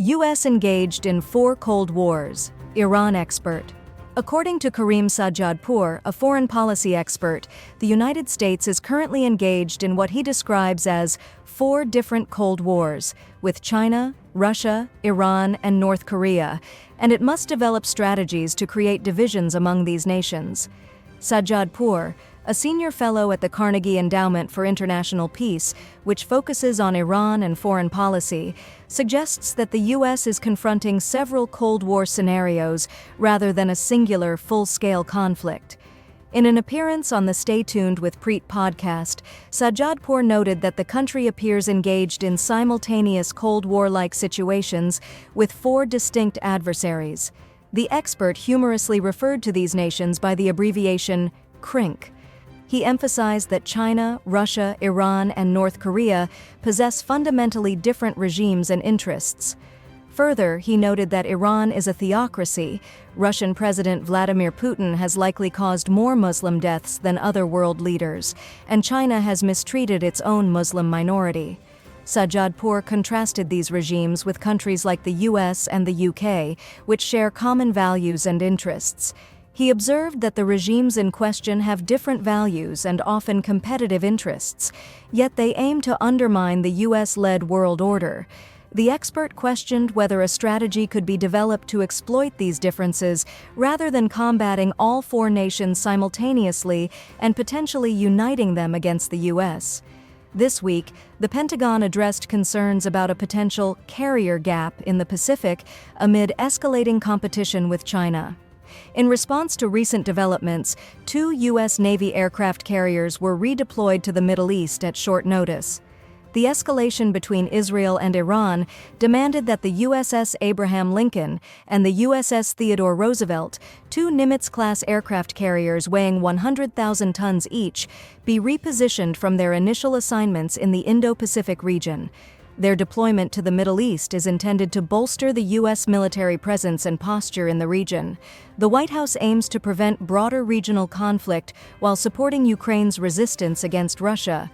U.S. engaged in 4 Cold Wars, Iran expert. According to Karim Sadjadpour, a foreign policy expert, the United States is currently engaged in what he describes as 4 different Cold Wars, with China, Russia, Iran, and North Korea, and it must develop strategies to create divisions among these nations. Sadjadpour, a senior fellow at the Carnegie Endowment for International Peace, which focuses on Iran and foreign policy, suggests that the U.S. is confronting several Cold War scenarios rather than a singular, full-scale conflict. In an appearance on the Stay Tuned with Preet podcast, Sadjadpour noted that the country appears engaged in simultaneous Cold War-like situations with 4 distinct adversaries. The expert humorously referred to these nations by the abbreviation CRINK. He emphasized that China, Russia, Iran, and North Korea possess fundamentally different regimes and interests. Further, he noted that Iran is a theocracy. Russian President Vladimir Putin has likely caused more Muslim deaths than other world leaders, and China has mistreated its own Muslim minority. Sadjadpour contrasted these regimes with countries like the US and the UK, which share common values and interests. He observed that the regimes in question have different values and often competitive interests, yet they aim to undermine the US-led world order. The expert questioned whether a strategy could be developed to exploit these differences rather than combating all 4 nations simultaneously and potentially uniting them against the US. This week, the Pentagon addressed concerns about a potential carrier gap in the Pacific amid escalating competition with China. In response to recent developments, 2 U.S. Navy aircraft carriers were redeployed to the Middle East at short notice. The escalation between Israel and Iran demanded that the USS Abraham Lincoln and the USS Theodore Roosevelt, 2 Nimitz-class aircraft carriers weighing 100,000 tons each, be repositioned from their initial assignments in the Indo-Pacific region. Their deployment to the Middle East is intended to bolster the U.S. military presence and posture in the region. The White House aims to prevent broader regional conflict while supporting Ukraine's resistance against Russia.